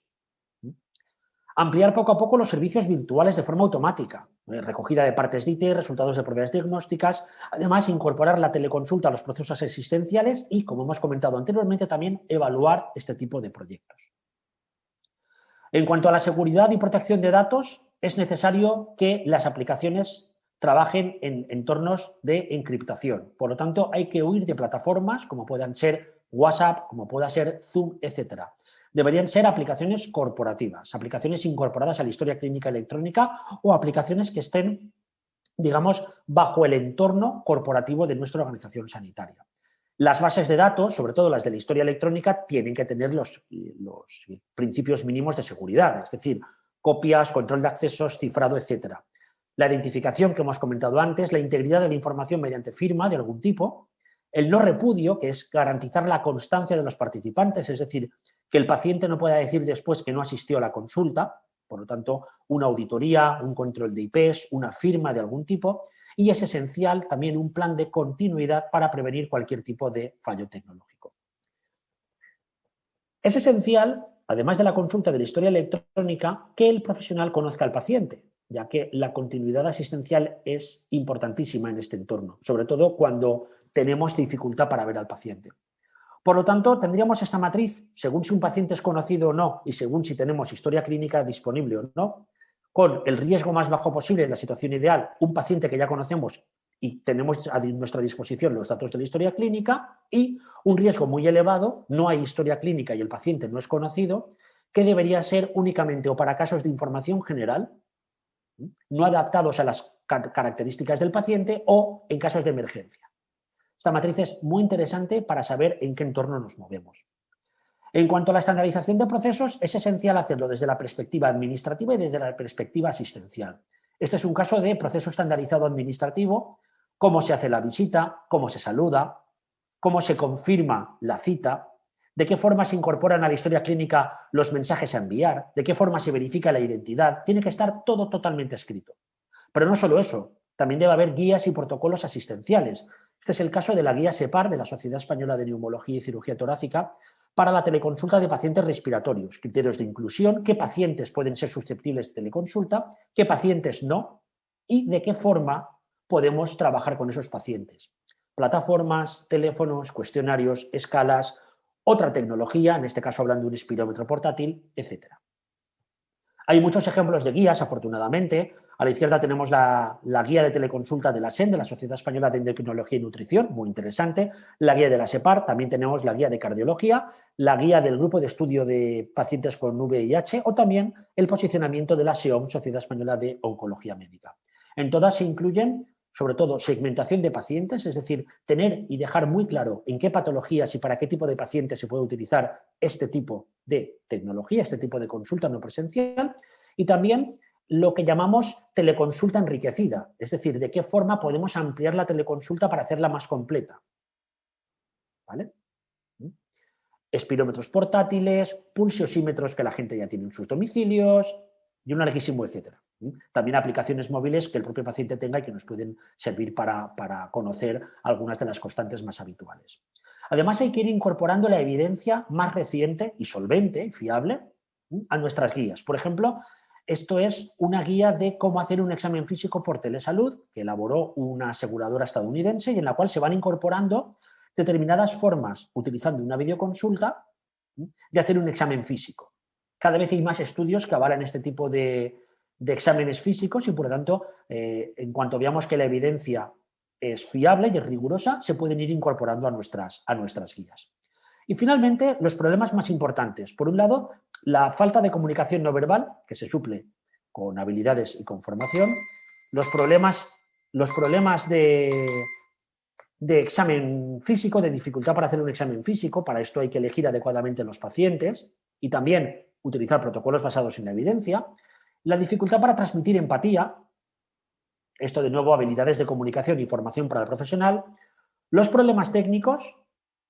Ampliar poco a poco los servicios virtuales de forma automática, recogida de partes de IT, resultados de pruebas diagnósticas, además incorporar la teleconsulta a los procesos existenciales y, como hemos comentado anteriormente, también evaluar este tipo de proyectos. En cuanto a la seguridad y protección de datos, es necesario que las aplicaciones trabajen en entornos de encriptación. Por lo tanto, hay que huir de plataformas como puedan ser WhatsApp, como pueda ser Zoom, etcétera. Deberían ser aplicaciones corporativas, aplicaciones incorporadas a la historia clínica electrónica o aplicaciones que estén, digamos, bajo el entorno corporativo de nuestra organización sanitaria. Las bases de datos, sobre todo las de la historia electrónica, tienen que tener los principios mínimos de seguridad, es decir, copias, control de accesos, cifrado, etcétera. La identificación que hemos comentado antes, la integridad de la información mediante firma de algún tipo, el no repudio, que es garantizar la constancia de los participantes, es decir, que el paciente no pueda decir después que no asistió a la consulta, por lo tanto, una auditoría, un control de IPs, una firma de algún tipo, y es esencial también un plan de continuidad para prevenir cualquier tipo de fallo tecnológico. Es esencial, además de la consulta de la historia electrónica, que el profesional conozca al paciente, ya que la continuidad asistencial es importantísima en este entorno, sobre todo cuando tenemos dificultad para ver al paciente. Por lo tanto, tendríamos esta matriz, según si un paciente es conocido o no y según si tenemos historia clínica disponible o no, con el riesgo más bajo posible en la situación ideal, un paciente que ya conocemos y tenemos a nuestra disposición los datos de la historia clínica, y un riesgo muy elevado, no hay historia clínica y el paciente no es conocido, que debería ser únicamente o para casos de información general, no adaptados a las características del paciente, o en casos de emergencia. Esta matriz es muy interesante para saber en qué entorno nos movemos. En cuanto a la estandarización de procesos, es esencial hacerlo desde la perspectiva administrativa y desde la perspectiva asistencial. Este es un caso de proceso estandarizado administrativo: cómo se hace la visita, cómo se saluda, cómo se confirma la cita, de qué forma se incorporan a la historia clínica los mensajes a enviar, de qué forma se verifica la identidad. Tiene que estar todo totalmente escrito. Pero no solo eso, también debe haber guías y protocolos asistenciales. Este es el caso de la guía SEPAR de la Sociedad Española de Neumología y Cirugía Torácica para la teleconsulta de pacientes respiratorios, criterios de inclusión, qué pacientes pueden ser susceptibles de teleconsulta, qué pacientes no, y de qué forma podemos trabajar con esos pacientes. Plataformas, teléfonos, cuestionarios, escalas, otra tecnología, en este caso hablando de un espirómetro portátil, etc. Hay muchos ejemplos de guías, afortunadamente. A la izquierda tenemos la guía de teleconsulta de la SEN, de la Sociedad Española de Endocrinología y Nutrición, muy interesante. La guía de la SEPAR, también tenemos la guía de cardiología, la guía del grupo de estudio de pacientes con VIH, o también el posicionamiento de la SEOM, Sociedad Española de Oncología Médica. En todas se incluyen, sobre todo, segmentación de pacientes, es decir, tener y dejar muy claro en qué patologías y para qué tipo de pacientes se puede utilizar este tipo de tecnología, este tipo de consulta no presencial, y también lo que llamamos teleconsulta enriquecida, es decir, de qué forma podemos ampliar la teleconsulta para hacerla más completa. ¿Vale? Espirómetros portátiles, pulsiosímetros que la gente ya tiene en sus domicilios y un larguísimo etcétera. También aplicaciones móviles que el propio paciente tenga y que nos pueden servir para conocer algunas de las constantes más habituales. Además, hay que ir incorporando la evidencia más reciente y solvente, fiable, a nuestras guías. Por ejemplo, esto es una guía de cómo hacer un examen físico por telesalud que elaboró una aseguradora estadounidense y en la cual se van incorporando determinadas formas, utilizando una videoconsulta, de hacer un examen físico. Cada vez hay más estudios que avalan este tipo de exámenes físicos y, por lo tanto, en cuanto veamos que la evidencia es fiable y es rigurosa, se pueden ir incorporando a nuestras guías. Y finalmente, los problemas más importantes. Por un lado, la falta de comunicación no verbal, que se suple con habilidades y con formación. Los problemas de examen físico, de dificultad para hacer un examen físico. Para esto hay que elegir adecuadamente los pacientes y también utilizar protocolos basados en la evidencia. La dificultad para transmitir empatía. Esto, de nuevo, habilidades de comunicación y formación para el profesional. Los problemas técnicos,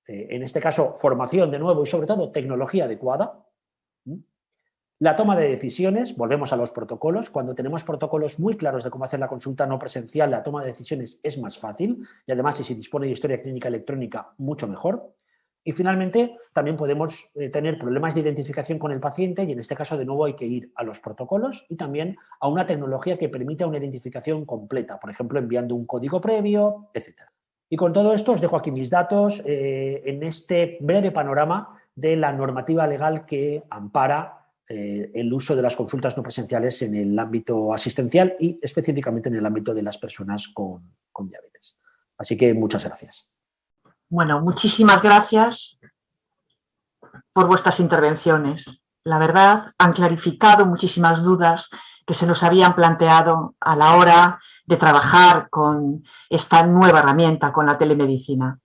en este caso, formación de nuevo y, sobre todo, tecnología adecuada. La toma de decisiones, volvemos a los protocolos. Cuando tenemos protocolos muy claros de cómo hacer la consulta no presencial, la toma de decisiones es más fácil y además si se dispone de historia clínica electrónica, mucho mejor. Y finalmente, también podemos tener problemas de identificación con el paciente y en este caso de nuevo hay que ir a los protocolos y también a una tecnología que permita una identificación completa, por ejemplo, enviando un código previo, etc. Y con todo esto os dejo aquí mis datos en este breve panorama de la normativa legal que ampara el uso de las consultas no presenciales en el ámbito asistencial y específicamente en el ámbito de las personas con diabetes. Así que muchas gracias. Bueno, muchísimas gracias por vuestras intervenciones. La verdad, han clarificado muchísimas dudas que se nos habían planteado a la hora de trabajar con esta nueva herramienta, con la telemedicina.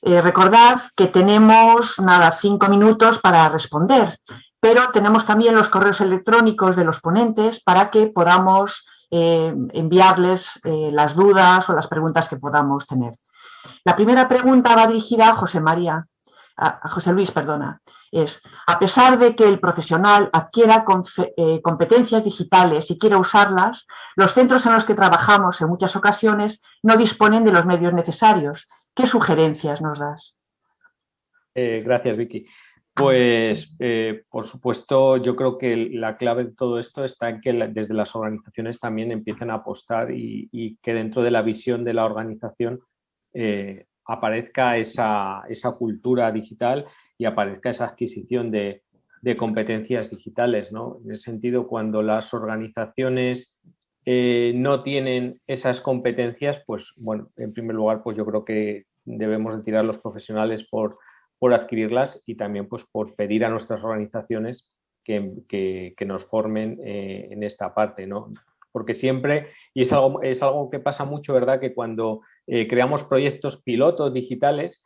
Recordad que tenemos 5 minutos para responder, pero tenemos también los correos electrónicos de los ponentes para que podamos enviarles las dudas o las preguntas que podamos tener. La primera pregunta va dirigida a José Luis, es: a pesar de que el profesional adquiera competencias digitales y quiera usarlas, los centros en los que trabajamos en muchas ocasiones no disponen de los medios necesarios. ¿Qué sugerencias nos das? Gracias, Vicky. Pues, por supuesto, yo creo que la clave de todo esto está en que desde las organizaciones también empiecen a apostar y que dentro de la visión de la organización aparezca esa cultura digital y aparezca esa adquisición de competencias digitales, ¿no? En ese sentido, cuando las organizaciones no tienen esas competencias, pues bueno, en primer lugar, pues yo creo que debemos de tirar los profesionales por adquirirlas y también pues por pedir a nuestras organizaciones que nos formen en esta parte, ¿no? Porque siempre, y es algo que pasa mucho, ¿verdad? Que cuando creamos proyectos pilotos digitales,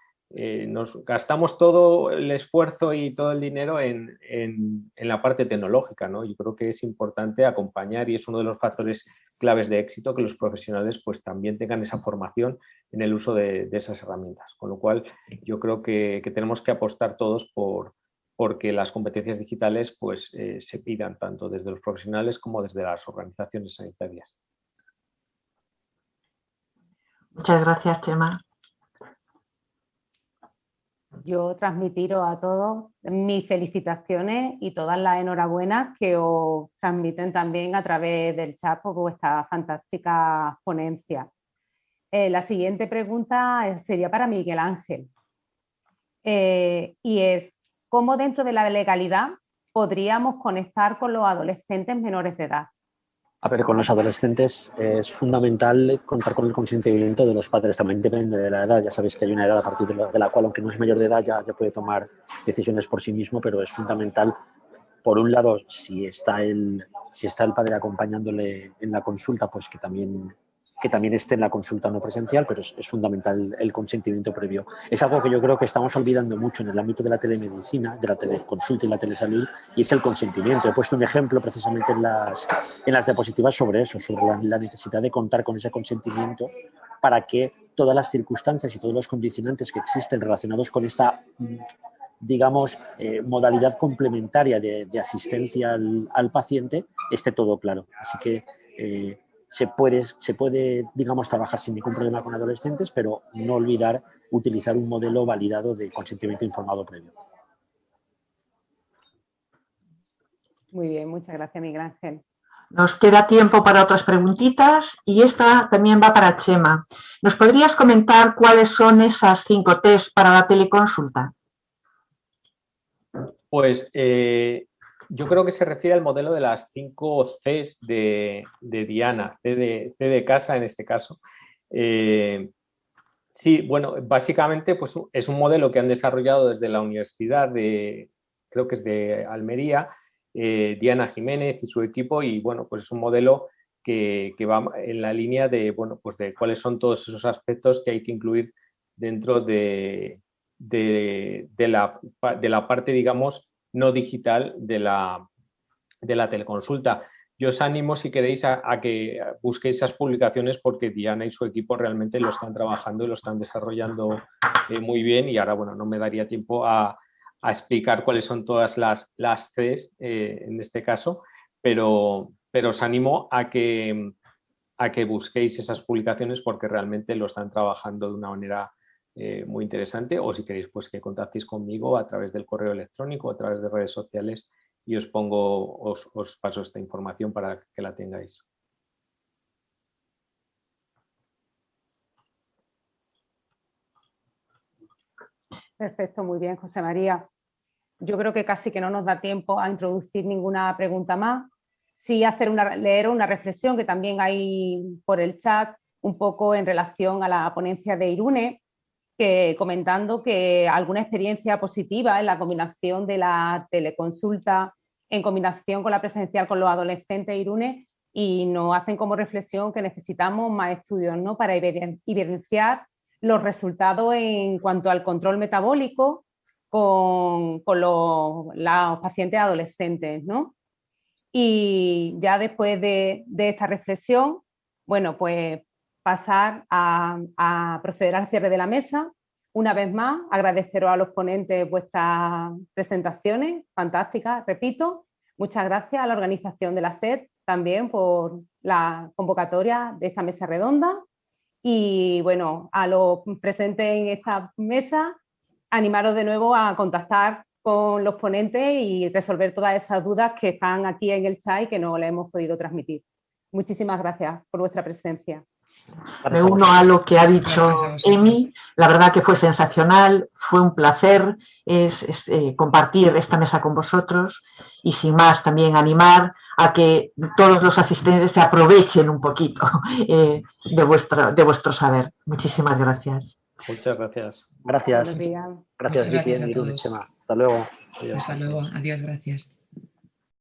nos gastamos todo el esfuerzo y todo el dinero en la parte tecnológica, ¿no? Yo creo que es importante acompañar y es uno de los factores claves de éxito que los profesionales pues también tengan esa formación en el uso de esas herramientas. Con lo cual, yo creo que tenemos que apostar todos porque las competencias digitales pues, se pidan tanto desde los profesionales como desde las organizaciones sanitarias. Muchas gracias, Chema. Yo transmitiros a todos mis felicitaciones y todas las enhorabuenas que os transmiten también a través del chat por vuestra fantástica ponencia. La siguiente pregunta sería para Miguel Ángel y es: ¿cómo dentro de la legalidad podríamos conectar con los adolescentes menores de edad? A ver, con los adolescentes es fundamental contar con el consentimiento de los padres, también depende de la edad. Ya sabéis que hay una edad a partir de la cual, aunque no es mayor de edad, ya puede tomar decisiones por sí mismo, pero es fundamental, por un lado, si está el padre acompañándole en la consulta, pues que también esté en la consulta no presencial, pero es fundamental el consentimiento previo. Es algo que yo creo que estamos olvidando mucho en el ámbito de la telemedicina, de la teleconsulta y la telesalud, y es el consentimiento. He puesto un ejemplo precisamente en las diapositivas sobre eso, sobre la necesidad de contar con ese consentimiento para que todas las circunstancias y todos los condicionantes que existen relacionados con esta, digamos, modalidad complementaria de asistencia al paciente esté todo claro. Así que se puede, digamos, trabajar sin ningún problema con adolescentes, pero no olvidar utilizar un modelo validado de consentimiento informado previo. Muy bien, muchas gracias, Miguel Ángel. Nos queda tiempo para otras preguntitas y esta también va para Chema. ¿Nos podrías comentar cuáles son esas 5 T's para la teleconsulta? Pues yo creo que se refiere al modelo de las 5 Cs de Diana, C de casa en este caso. Sí, bueno, básicamente pues, es un modelo que han desarrollado desde la Universidad creo que es de Almería, Diana Jiménez y su equipo, y bueno, pues es un modelo que va en la línea de, bueno, pues de cuáles son todos esos aspectos que hay que incluir dentro de la parte, digamos, no digital de la teleconsulta. Yo os animo, si queréis, a que busquéis esas publicaciones porque Diana y su equipo realmente lo están trabajando y lo están desarrollando muy bien, y ahora, bueno, no me daría tiempo a explicar cuáles son todas las Cs en este caso, pero os animo a que busquéis esas publicaciones porque realmente lo están trabajando de una manera muy interesante, o si queréis pues que contactéis conmigo a través del correo electrónico, a través de redes sociales, y os paso esta información para que la tengáis. Perfecto, muy bien, José María. Yo creo que casi que no nos da tiempo a introducir ninguna pregunta más. Sí leer una reflexión que también hay por el chat, un poco en relación a la ponencia de Irune, que comentando que alguna experiencia positiva en la combinación de la teleconsulta en combinación con la presencial con los adolescentes Irune, y nos hacen como reflexión que necesitamos más estudios, ¿no?, para evidenciar los resultados en cuanto al control metabólico con los pacientes adolescentes, ¿no? Y ya después de esta reflexión, bueno, pues pasar a proceder al cierre de la mesa. Una vez más, agradeceros a los ponentes vuestras presentaciones, fantásticas, repito. Muchas gracias a la organización de la SED también por la convocatoria de esta mesa redonda. Y bueno, a los presentes en esta mesa, animaros de nuevo a contactar con los ponentes y resolver todas esas dudas que están aquí en el chat y que no le hemos podido transmitir. Muchísimas gracias por vuestra presencia. Me uno a lo que ha dicho Emi, la verdad que fue sensacional, fue un placer compartir esta mesa con vosotros y sin más también animar a que todos los asistentes se aprovechen un poquito de vuestro saber. Muchísimas gracias. Muchas gracias. Gracias. Buenos días. Gracias, Muchas gracias Vicky, a todos. Hasta luego. Hasta luego. Adiós, gracias.